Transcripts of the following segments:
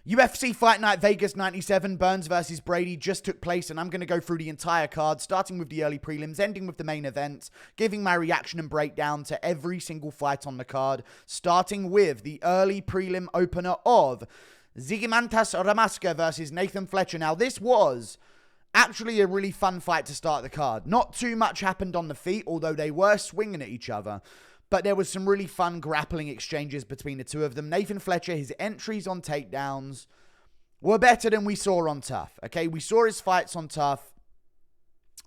UFC Fight Night Vegas 97, Burns versus Brady just took place, and I'm going to go through the entire card, starting with the early prelims, ending with the main event, giving my reaction and breakdown to every single fight on the card, starting with the early prelim opener of Zygimantas Ramaska versus Nathan Fletcher. Now, this was actually a really fun fight to start the card. Not too much happened on the feet, although they were swinging at each other. But there was some really fun grappling exchanges between the two of them. Nathan Fletcher, his entries on takedowns were better than we saw on Tough. Okay, we saw his fights on Tough,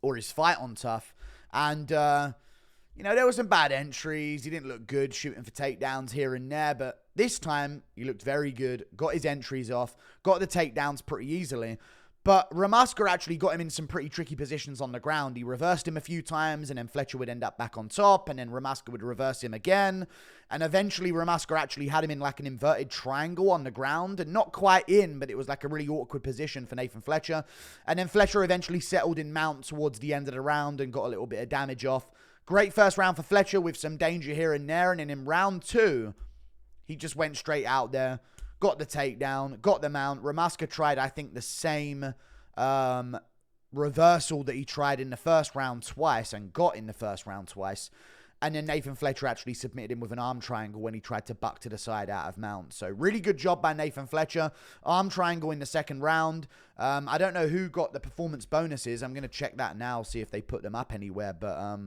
or his fight on Tough. And, you know, there were some bad entries. He didn't look good shooting for takedowns here and there. But this time, he looked very good. Got his entries off. Got the takedowns pretty easily. But Ramaska actually got him in some pretty tricky positions on the ground. He reversed him a few times, and then Fletcher would end up back on top, and then Ramaska would reverse him again. And eventually, Ramaska actually had him in like an inverted triangle on the ground, and not quite in, but it was like a really awkward position for Nathan Fletcher. And then Fletcher eventually settled in mount towards the end of the round and got a little bit of damage off. Great first round for Fletcher with some danger here and there. And then in round 2, he just went straight out there. Got the takedown, got the mount. Ramaska tried, I think, the same reversal that he tried in the first round twice and got in the first round twice. And then Nathan Fletcher actually submitted him with an arm triangle when he tried to buck to the side out of mount. So really good job by Nathan Fletcher. Arm triangle in the second round. I don't know who got the performance bonuses. I'm going to check that now, see if they put them up anywhere. But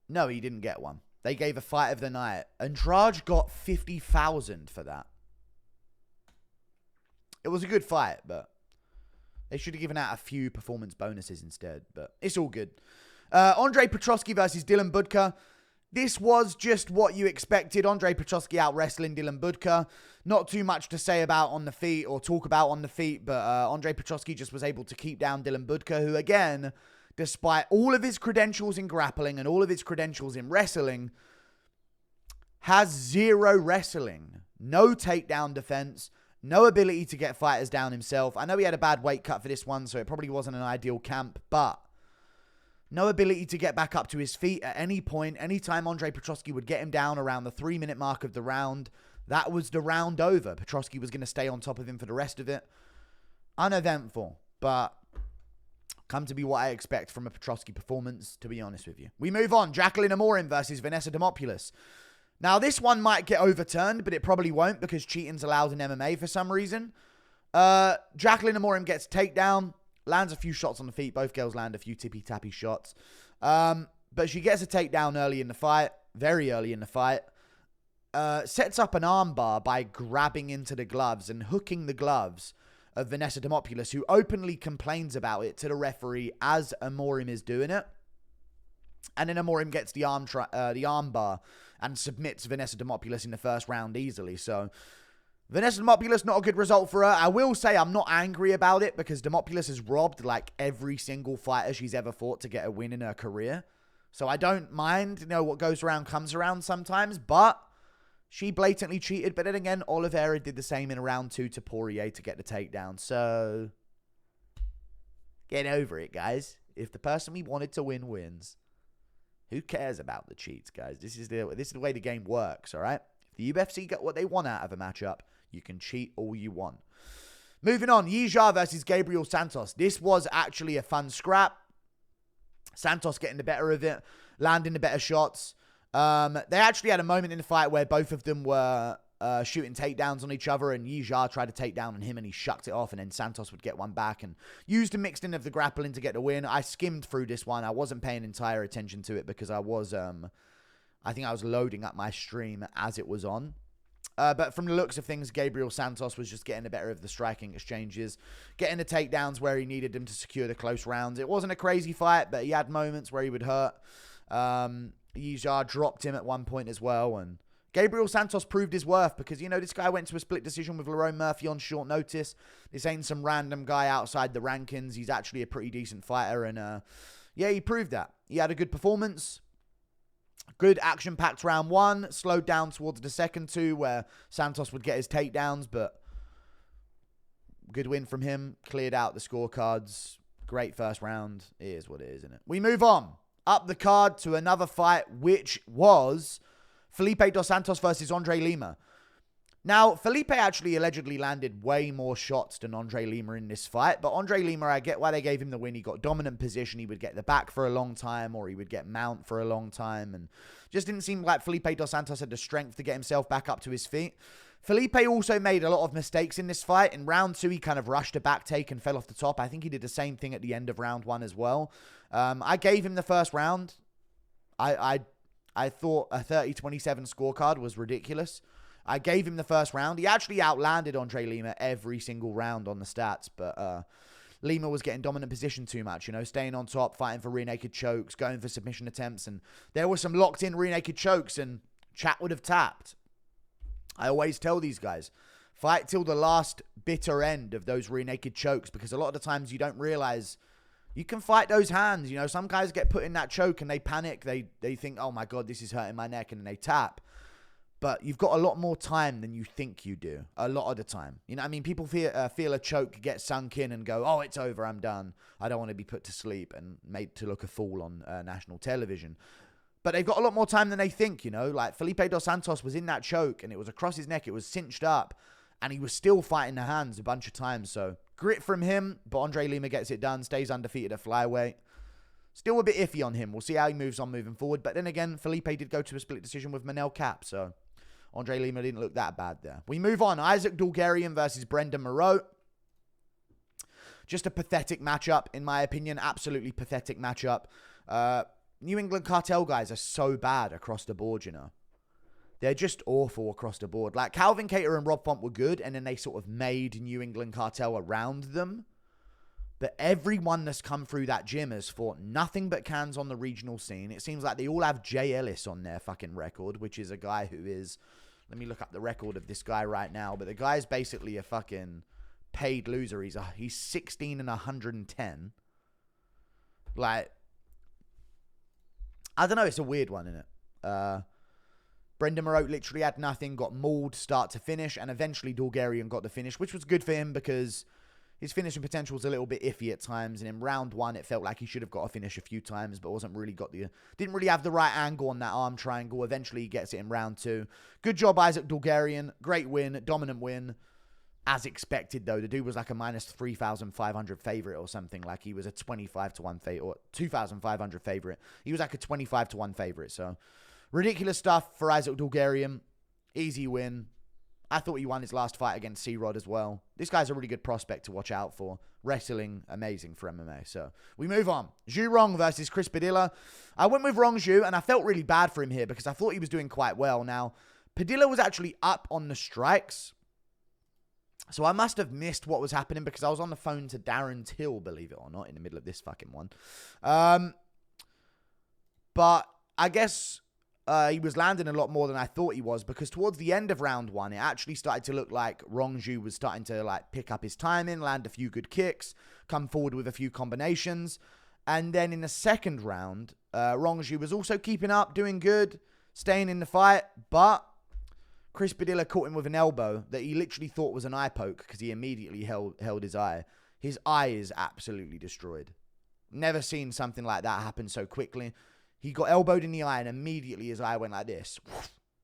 no, he didn't get one. They gave a fight of the night. Andrade got 50,000 for that. It was a good fight, but they should have given out a few performance bonuses instead. But it's all good. Andrade Petroski versus Dylan Budka. This was just what you expected. Andrade Petroski out wrestling Dylan Budka. Not too much to say about on the feet or talk about on the feet, but Andrade Petroski just was able to keep down Dylan Budka, who again, despite all of his credentials in grappling and all of his credentials in wrestling, has zero wrestling. No takedown defense. No ability to get fighters down himself. I know he had a bad weight cut for this one, so it probably wasn't an ideal camp, but no ability to get back up to his feet at any point. Anytime Andrade Petroski would get him down around the 3-minute mark of the round, that was the round over. Petroski was going to stay on top of him for the rest of it. Uneventful, but come to be what I expect from a Petroski performance, to be honest with you. We move on. Jaqueline Amorim versus Vanessa Demopoulos. Now, this one might get overturned, but it probably won't because cheating's allowed in MMA for some reason. Jaqueline Amorim gets takedown, lands a few shots on the feet. Both girls land a few tippy-tappy shots. But she gets a takedown early in the fight, very early in the fight. Sets up an armbar by grabbing into the gloves and hooking the gloves of Vanessa Demopoulos, who openly complains about it to the referee as Amorim is doing it. And then Amorim gets the armbar and submits Vanessa Demopoulos in the first round easily. So Vanessa Demopoulos, not a good result for her. I will say I'm not angry about it because Demopoulos has robbed like every single fighter she's ever fought to get a win in her career. So I don't mind, you know, what goes around comes around sometimes, but she blatantly cheated. But then again, Oliveira did the same in round 2 to Poirier to get the takedown. So get over it, guys. If the person we wanted to win wins, who cares about the cheats, guys? This is the way the game works, all right? If the UFC got what they want out of a matchup, you can cheat all you want. Moving on, Yizha versus Gabriel Santos. This was actually a fun scrap. Santos getting the better of it, landing the better shots. They actually had a moment in the fight where both of them were shooting takedowns on each other, and Yizha tried to take down on him, and he shucked it off, and then Santos would get one back and used a mixed in of the grappling to get the win. I skimmed through this one. I wasn't paying entire attention to it because I was, I think I was loading up my stream as it was on. But from the looks of things, Gabriel Santos was just getting the better of the striking exchanges, getting the takedowns where he needed them to secure the close rounds. It wasn't a crazy fight, but he had moments where he would hurt. Yizha dropped him at one point as well, and Gabriel Santos proved his worth because, you know, this guy went to a split decision with Lerone Murphy on short notice. This ain't some random guy outside the rankings. He's actually a pretty decent fighter, and yeah, he proved that. He had a good performance. Good action-packed round 1. Slowed down towards the second 2 where Santos would get his takedowns, but good win from him. Cleared out the scorecards. Great first round. It is what it is, isn't it? We move on. Up the card to another fight, which was Felipe dos Santos versus Andre Lima. Now, Felipe actually allegedly landed way more shots than Andre Lima in this fight. But Andre Lima, I get why they gave him the win. He got dominant position. He would get the back for a long time, or he would get mount for a long time. And just didn't seem like Felipe dos Santos had the strength to get himself back up to his feet. Felipe also made a lot of mistakes in this fight. In round 2, he kind of rushed a back take and fell off the top. I think he did the same thing at the end of round 1 as well. I gave him the first round. I thought a 30-27 scorecard was ridiculous. I gave him the first round. He actually outlanded Andre Lima every single round on the stats, but Lima was getting dominant position too much, you know, staying on top, fighting for rear naked chokes, going for submission attempts, and there were some locked-in rear naked chokes, and chat would have tapped. I always tell these guys, fight till the last bitter end of those rear naked chokes, because a lot of the times you don't realize you can fight those hands. You know, some guys get put in that choke and they panic. They think, oh my God, this is hurting my neck, and then they tap. But you've got a lot more time than you think you do, a lot of the time. You know what I mean? People feel a choke get sunk in and go, oh, it's over, I'm done. I don't want to be put to sleep and made to look a fool on national television. But they've got a lot more time than they think, you know? Like, Felipe dos Santos was in that choke, and it was across his neck, it was cinched up, and he was still fighting the hands a bunch of times. So, grit from him, but Andre Lima gets it done, stays undefeated at flyweight. Still a bit iffy on him. We'll see how he moves on moving forward. But then again, Felipe did go to a split decision with Manel Cap, so Andre Lima didn't look that bad there. We move on. Isaac Dulgarian versus Brendon Marotte. Just a pathetic matchup, in my opinion. Absolutely pathetic matchup. New England cartel guys are so bad across the board, you know. They're just awful across the board. Like, Calvin Kattar and Rob Font were good, and then they sort of made New England cartel around them. But everyone that's come through that gym has fought nothing but cans on the regional scene. It seems like they all have Jay Ellis on their fucking record, which is a guy who is... Let me look up the record of this guy right now. But the guy's basically a fucking paid loser. He's 16 and 110. Like, I don't know. It's a weird one, isn't it? Brendon Marotte literally had nothing, got mauled start to finish, and eventually Dulgarian got the finish, which was good for him because his finishing potential was a little bit iffy at times. And in round 1, it felt like he should have got a finish a few times, but didn't really have the right angle on that arm triangle. Eventually, he gets it in round 2. Good job, Isaac Dulgarian. Great win, dominant win. As expected, though, the dude was like a minus 3,500 favorite or something. Like, he was a 25 to 1 favorite, or 2,500 favorite. He was like a 25 to 1 favorite. So, ridiculous stuff for Isaac Dulgarian. Easy win. I thought he won his last fight against C-Rod as well. This guy's a really good prospect to watch out for. Wrestling, amazing for MMA. So, we move on. Zhu Rong versus Chris Padilla. I went with Rongzhu, and I felt really bad for him here because I thought he was doing quite well. Now, Padilla was actually up on the strikes. So, I must have missed what was happening because I was on the phone to Darren Till, believe it or not, in the middle of this fucking one. But I guess... he was landing a lot more than I thought he was because towards the end of round 1, it actually started to look like Rongzhu was starting to like pick up his timing, land a few good kicks, come forward with a few combinations. And then in the second round, Rongzhu was also keeping up, doing good, staying in the fight. But Chris Padilla caught him with an elbow that he literally thought was an eye poke because he immediately held his eye. His eye is absolutely destroyed. Never seen something like that happen so quickly. He got elbowed in the eye, and immediately his eye went like this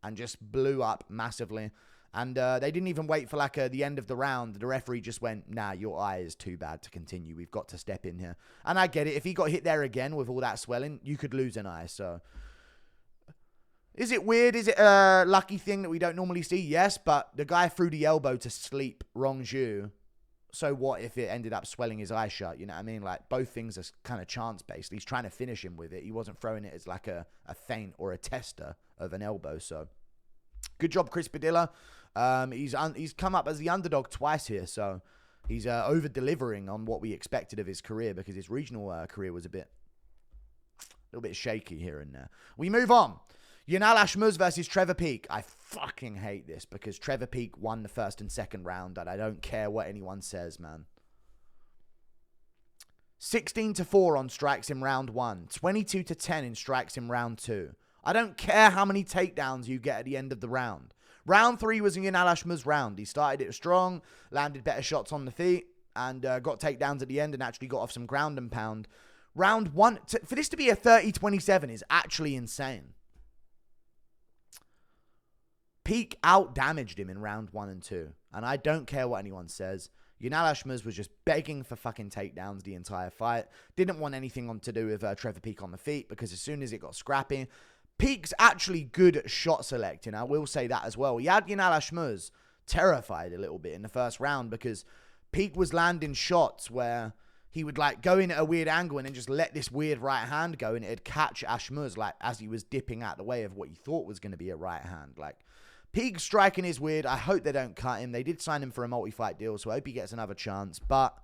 and just blew up massively. And they didn't even wait for like the end of the round. The referee just went, nah, your eye is too bad to continue. We've got to step in here. And I get it. If he got hit there again with all that swelling, you could lose an eye. So, is it weird? Is it a lucky thing that we don't normally see? Yes, but the guy threw the elbow to sleep Rongzhu. So what if it ended up swelling his eye shut? You know what I mean? Like, both things are kind of chance-based. He's trying to finish him with it. He wasn't throwing it as like a feint or a tester of an elbow. So, good job, Chris Padilla. He's come up as the underdog twice here. So, he's over-delivering on what we expected of his career because his regional career was a little bit shaky here and there. We move on. Yanal Ashmouz versus Trevor Peak. I fucking hate this because Trevor Peak won the first and second round, and I don't care what anyone says, man. 16-4 on strikes in round 1. 22-10 in strikes in round 2. I don't care how many takedowns you get at the end of the round. Round 3 was a Yanal Ashmouz round. He started it strong, landed better shots on the feet, and got takedowns at the end and actually got off some ground and pound. Round 1, for this to be a 30-27 is actually insane. Peak out-damaged him in round 1 and 2. And I don't care what anyone says. Yanal Ashmouz was just begging for fucking takedowns the entire fight. Didn't want anything to do with Trevor Peak on the feet, because as soon as it got scrappy, Peak's actually good at shot selecting. I will say that as well. He had Yanal Ashmouz terrified a little bit in the first round, because Peak was landing shots where he would like go in at a weird angle and then just let this weird right hand go, and it'd catch Ashmouz like as he was dipping out the way of what he thought was going to be a right hand. Like, Peak striking is weird. I hope they don't cut him. They did sign him for a multi-fight deal, so I hope he gets another chance. But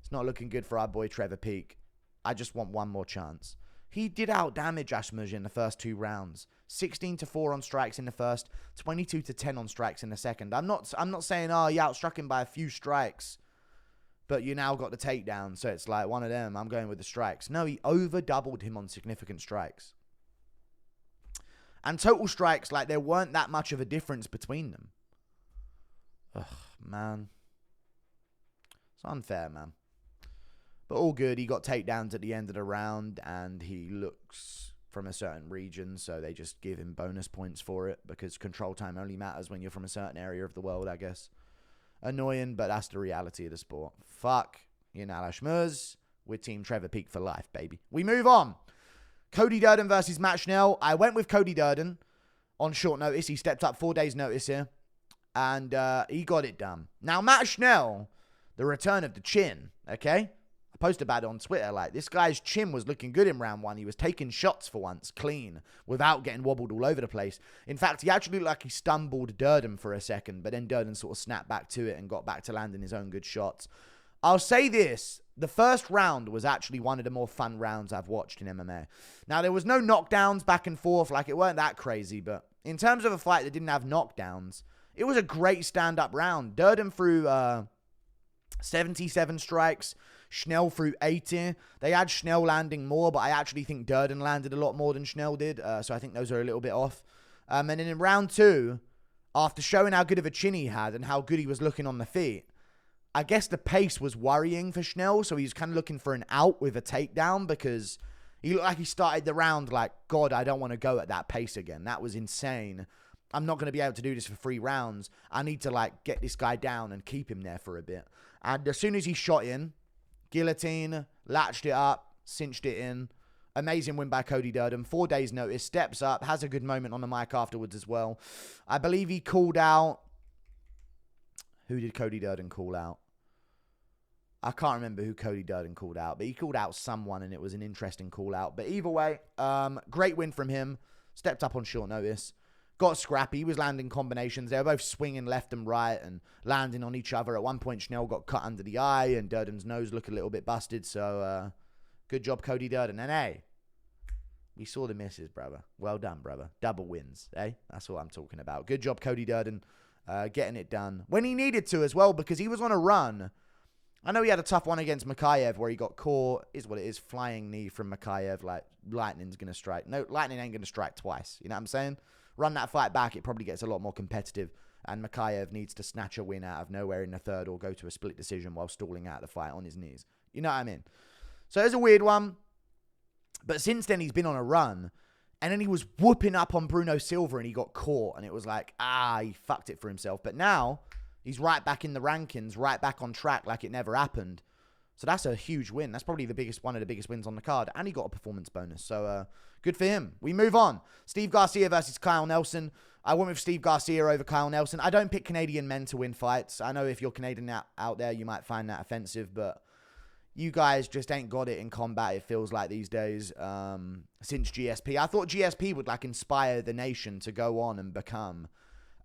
it's not looking good for our boy Trevor Peak. I just want one more chance. He did out-damage Ashmouz in the first 2 rounds. 16-4 on strikes in the first, 22-10 on strikes in the second. I'm not saying, oh, he outstruck him by a few strikes, but you now got the takedown, so it's like one of them. I'm going with the strikes. No, he over-doubled him on significant strikes. And total strikes, like, there weren't that much of a difference between them. Ugh, man. It's unfair, man. But all good. He got takedowns at the end of the round, and he looks from a certain region, so they just give him bonus points for it, because control time only matters when you're from a certain area of the world, I guess. Annoying, but that's the reality of the sport. Fuck Yanal Ashmouz. We're Team Trevor Peak for life, baby. We move on. Cody Durden versus Matt Schnell. I went with Cody Durden on short notice. He stepped up 4 days' notice here, and he got it done. Now, Matt Schnell, the return of the chin, okay? I posted about it on Twitter. Like, this guy's chin was looking good in round 1. He was taking shots for once, clean, without getting wobbled all over the place. In fact, he actually looked like he stumbled Durden for a second, but then Durden sort of snapped back to it and got back to landing his own good shots. I'll say this. The first round was actually one of the more fun rounds I've watched in MMA. Now, there was no knockdowns back and forth. Like, it weren't that crazy. But in terms of a fight that didn't have knockdowns, it was a great stand-up round. Durden threw 77 strikes. Schnell threw 80. They had Schnell landing more, but I actually think Durden landed a lot more than Schnell did. So I think those are a little bit off. And then in round 2, after showing how good of a chin he had and how good he was looking on the feet, I guess the pace was worrying for Schnell, so he was kind of looking for an out with a takedown, because he looked like he started the round like, God, I don't want to go at that pace again. That was insane. I'm not going to be able to do this for 3 rounds. I need to, like, get this guy down and keep him there for a bit. And as soon as he shot in, guillotine, latched it up, cinched it in. Amazing win by Cody Durden. 4 days' notice, steps up, has a good moment on the mic afterwards as well. I believe he called out... Who did Cody Durden call out? I can't remember who Cody Durden called out, but he called out someone, and it was an interesting call out. But either way, great win from him. Stepped up on short notice. Got scrappy. He was landing combinations. They were both swinging left and right and landing on each other. At one point, Schnell got cut under the eye, and Durden's nose looked a little bit busted. So, good job, Cody Durden. And, hey, we saw the misses, brother. Well done, brother. Double wins, eh? That's what I'm talking about. Good job, Cody Durden. Getting it done when he needed to as well, because he was on a run. I know he had a tough one against Makayev where he got caught. Is what it is. Flying knee from Makayev. Like, lightning's going to strike. No, lightning ain't going to strike twice. You know what I'm saying? Run that fight back. It probably gets a lot more competitive. And Makayev needs to snatch a win out of nowhere in the third, or go to a split decision while stalling out the fight on his knees. You know what I mean? So it's a weird one. But since then, he's been on a run. And then he was whooping up on Bruno Silva, and he got caught. And it was like, he fucked it for himself. But now, he's right back in the rankings, right back on track like it never happened. So that's a huge win. That's probably one of the biggest wins on the card. And he got a performance bonus. So good for him. We move on. Steve Garcia versus Kyle Nelson. I went with Steve Garcia over Kyle Nelson. I don't pick Canadian men to win fights. I know if you're Canadian out there, you might find that offensive. But you guys just ain't got it in combat, it feels like these days, since GSP. I thought GSP would, like, inspire the nation to go on and become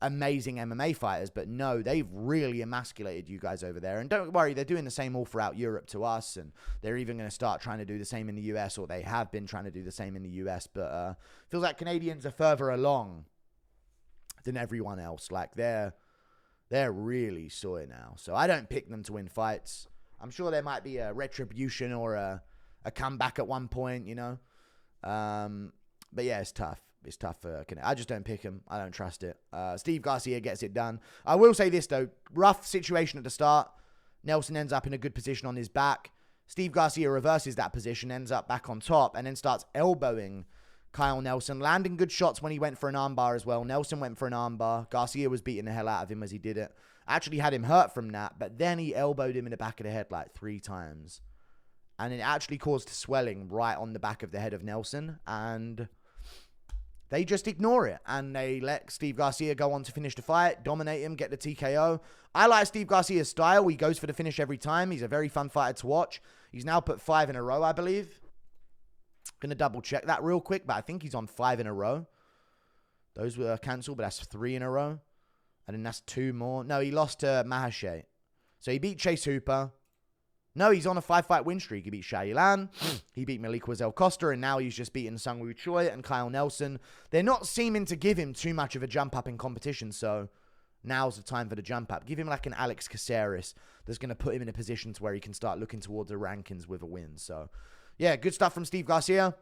amazing MMA fighters, but no, they've really emasculated you guys over there. And don't worry, they're doing the same all throughout Europe to us, and they're even going to start trying to do the same in the US, or they have been trying to do the same in the US, but feels like Canadians are further along than everyone else. Like, they're really soy now. So I don't pick them to win fights. I'm sure there might be a retribution or a comeback at one point, you know. But yeah, it's tough. It's tough for Canada. I just don't pick him. I don't trust it. Steve Garcia gets it done. I will say this, though. Rough situation at the start. Nelson ends up in a good position on his back. Steve Garcia reverses that position, ends up back on top, and then starts elbowing Kyle Nelson, landing good shots when he went for an armbar as well. Nelson went for an armbar. Garcia was beating the hell out of him as he did it. Actually had him hurt from that, but then he elbowed him in the back of the head like 3 times. And it actually caused swelling right on the back of the head of Nelson. And they just ignore it. And they let Steve Garcia go on to finish the fight, dominate him, get the TKO. I like Steve Garcia's style. He goes for the finish every time. He's a very fun fighter to watch. He's now put 5 in a row, I believe. Going to double check that real quick, but I think he's on 5 in a row. Those were cancelled, but that's 3 in a row. And then that's 2 more. No, he lost to Mahashe. So he beat Chase Hooper. No, he's on a 5-fight win streak. He beat Jaqueline. He beat Malik Costa, and now he's just beaten Sungwoo Choi and Kyle Nelson. They're not seeming to give him too much of a jump up in competition, so now's the time for the jump up. Give him like an Alex Caceres that's going to put him in a position to where he can start looking towards the rankings with a win. So, yeah, good stuff from Steve Garcia.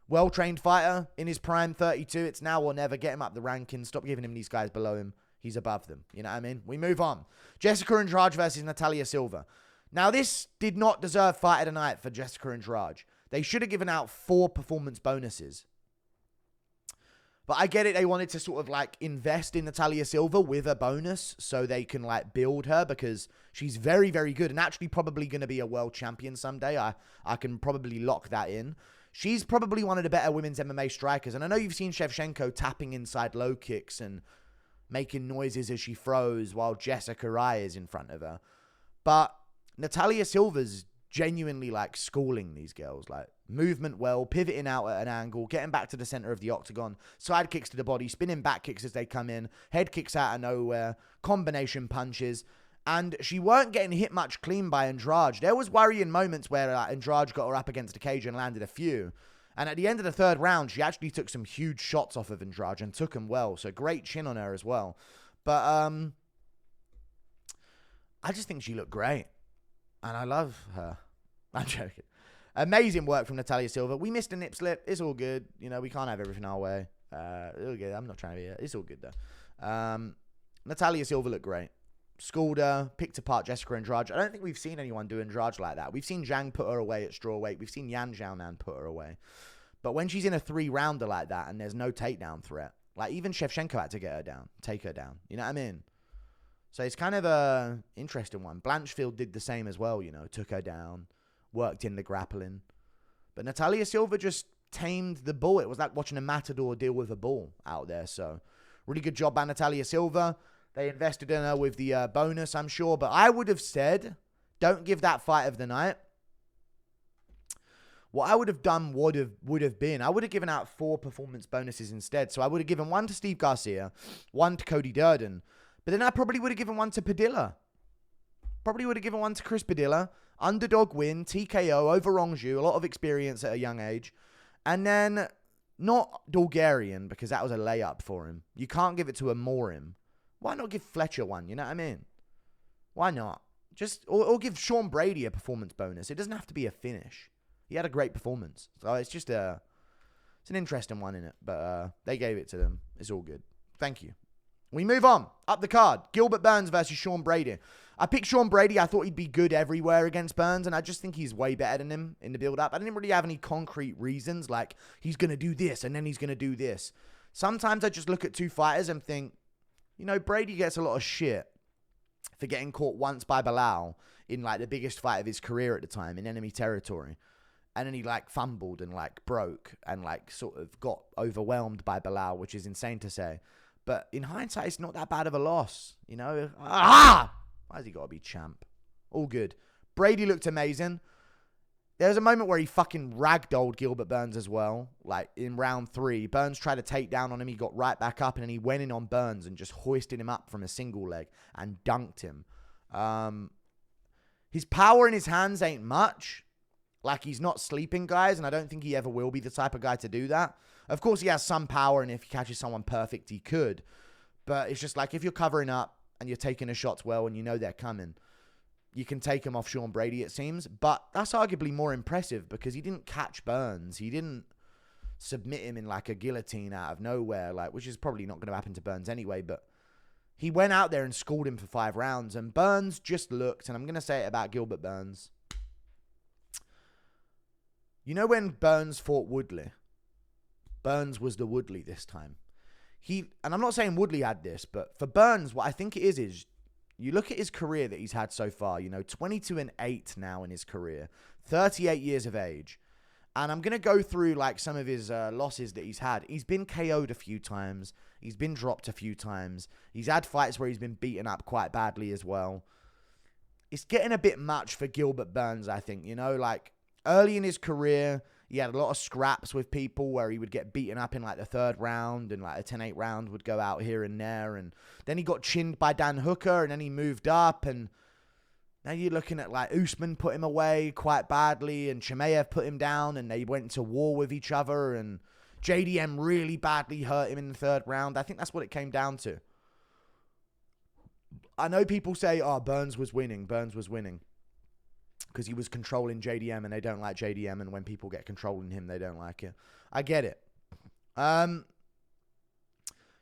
Well-trained fighter in his prime, 32. It's now or never. Get him up the rankings. Stop giving him these guys below him. He's above them. You know what I mean? We move on. Jessica Andrade versus Natalia Silva. Now, this did not deserve fight of the night for Jessica Andrade. They should have given out 4 performance bonuses. But I get it. They wanted to sort of like invest in Natalia Silva with a bonus so they can like build her because she's very, very good and actually probably going to be a world champion someday. I can probably lock that in. She's probably one of the better women's MMA strikers. And I know you've seen Shevchenko tapping inside low kicks and making noises as she throws while Jessica Rai is in front of her. But Natalia Silva's genuinely like schooling these girls, like movement well, pivoting out at an angle, getting back to the center of the octagon, side kicks to the body, spinning back kicks as they come in, head kicks out of nowhere, combination punches. And she weren't getting hit much clean by Andrade. There was worrying moments where Andrade got her up against the cage and landed a few. And at the end of the 3rd round, she actually took some huge shots off of Andrade and took them well. So great chin on her as well. But I just think she looked great. And I love her. I'm joking. Amazing work from Natalia Silva. We missed a nip slip. It's all good. You know, we can't have everything our way. Okay, I'm not trying to be... It's all good, though. Natalia Silva looked great. Schooled her, picked apart Jessica Andrade. I don't think we've seen anyone do Andrade like that. We've seen Zhang put her away at strawweight. We've seen Yan Xiaonan put her away. But when she's in a 3-rounder like that and there's no takedown threat, like even Shevchenko had to get her down, take her down. You know what I mean? So it's kind of a interesting one. Blanchfield did the same as well, you know, took her down, worked in the grappling. But Natalia Silva just tamed the bull. It was like watching a matador deal with a bull out there. So really good job by Natalia Silva. They invested in her with the bonus, I'm sure. But I would have said, don't give that fight of the night. What I would have done would have been, I would have given out 4 performance bonuses instead. So I would have given 1 to Steve Garcia, 1 to Cody Durden. But then I probably would have given 1 to Padilla. Probably would have given 1 to Chris Padilla. Underdog win, TKO over Rongzhu, a lot of experience at a young age. And then not Dulgarian, because that was a layup for him. You can't give it to Amorim. Why not give Fletcher 1? You know what I mean? Why not? Just or give Sean Brady a performance bonus. It doesn't have to be a finish. He had a great performance. So it's just it's an interesting one in it. But they gave it to them. It's all good. Thank you. We move on. Up the card. Gilbert Burns versus Sean Brady. I picked Sean Brady. I thought he'd be good everywhere against Burns, and I just think he's way better than him in the build-up. I didn't really have any concrete reasons, like he's going to do this, and then he's going to do this. Sometimes I just look at 2 fighters and think, you know, Brady gets a lot of shit for getting caught once by Bilal in, like, the biggest fight of his career at the time in enemy territory. And then he, like, fumbled and, like, broke and, like, sort of got overwhelmed by Bilal, which is insane to say. But in hindsight, it's not that bad of a loss, you know? Why has he got to be champ? All good. Brady looked amazing. There was a moment where he fucking ragdolled Gilbert Burns as well. Like, in round 3, Burns tried to take down on him. He got right back up, and then he went in on Burns and just hoisted him up from a single leg and dunked him. His power in his hands ain't much. Like, he's not sleeping guys, and I don't think he ever will be the type of guy to do that. Of course, he has some power, and if he catches someone perfect, he could. But it's just like, if you're covering up and you're taking the shots well and you know they're coming, you can take him off Sean Brady, it seems. But that's arguably more impressive because he didn't catch Burns. He didn't submit him in like a guillotine out of nowhere, like, which is probably not going to happen to Burns anyway. But he went out there and schooled him for 5 rounds. And Burns just looked, and I'm going to say it about Gilbert Burns. You know when Burns fought Woodley? Burns was the Woodley this time. And I'm not saying Woodley had this, but for Burns, what I think it is you look at his career that he's had so far, 22-8 now in his career, 38 years of age. And I'm going to go through like some of his losses that he's had. He's been KO'd a few times. He's been dropped a few times. He's had fights where he's been beaten up quite badly as well. It's getting a bit much for Gilbert Burns, I think. Like early in his career, he had a lot of scraps with people where he would get beaten up in like the 3rd round and like a 10-8 round would go out here and there. And then he got chinned by Dan Hooker and then he moved up. And now you're looking at like Usman put him away quite badly and Chimaev put him down and they went to war with each other and JDM really badly hurt him in the 3rd round. I think that's what it came down to. I know people say, Burns was winning. Because he was controlling JDM and they don't like JDM. And when people get controlling him, they don't like it. I get it.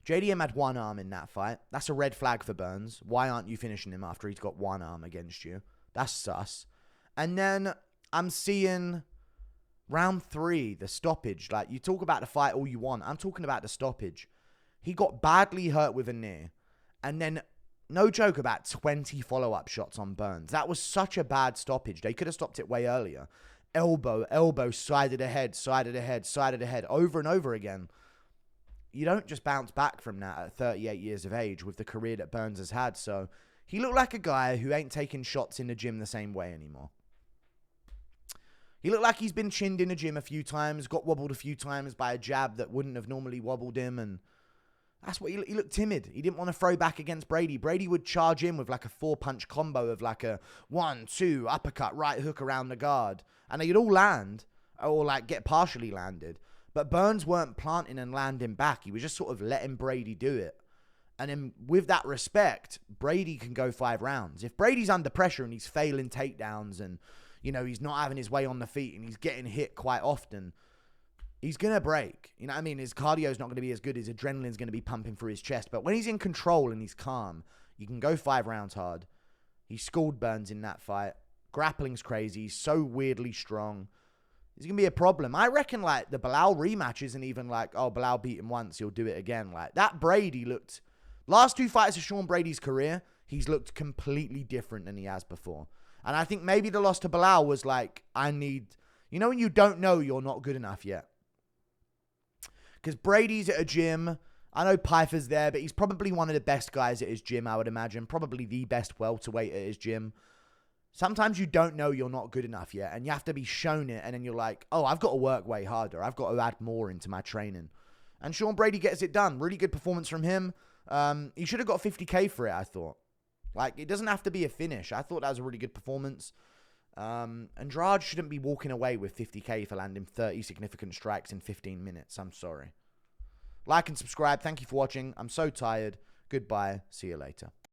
JDM had one arm in that fight. That's a red flag for Burns. Why aren't you finishing him after he's got one arm against you? That's sus. And then I'm seeing round 3, the stoppage. Like, you talk about the fight all you want. I'm talking about the stoppage. He got badly hurt with a knee. And then, no joke, about 20 follow-up shots on Burns. That was such a bad stoppage. They could have stopped it way earlier. Elbow, side of the head, over and over again. You don't just bounce back from that at 38 years of age with the career that Burns has had. So he looked like a guy who ain't taking shots in the gym the same way anymore. He looked like he's been chinned in the gym a few times, got wobbled a few times by a jab that wouldn't have normally wobbled him. And that's what he looked timid. He didn't want to throw back against Brady. Brady would charge in with like a 4-punch combo of like a 1-2 uppercut, right hook around the guard. And they'd all land or like get partially landed. But Burns weren't planting and landing back. He was just sort of letting Brady do it. And then with that respect, Brady can go 5 rounds. If Brady's under pressure and he's failing takedowns and, he's not having his way on the feet and he's getting hit quite often, he's going to break. You know what I mean? His cardio's not going to be as good. His adrenaline's going to be pumping through his chest. But when he's in control and he's calm, you can go 5 rounds hard. He schooled Burns in that fight. Grappling's crazy. He's so weirdly strong. It's going to be a problem. I reckon, like, the Belal rematch isn't even like, Belal beat him once, he'll do it again. Like, that Brady looked... Last 2 fights of Sean Brady's career, he's looked completely different than he has before. And I think maybe the loss to Belal was like, when you don't know you're not good enough yet. Because Brady's at a gym. I know Piper's there, but he's probably one of the best guys at his gym, I would imagine. Probably the best welterweight at his gym. Sometimes you don't know you're not good enough yet, and you have to be shown it, and then you're like, I've got to work way harder. I've got to add more into my training. And Sean Brady gets it done. Really good performance from him. He should have got 50K for it, I thought. Like, it doesn't have to be a finish. I thought that was a really good performance. Andrade shouldn't be walking away with 50K for landing 30 significant strikes in 15 minutes. I'm sorry. Like and subscribe. Thank you for watching. I'm so tired. Goodbye. See you later.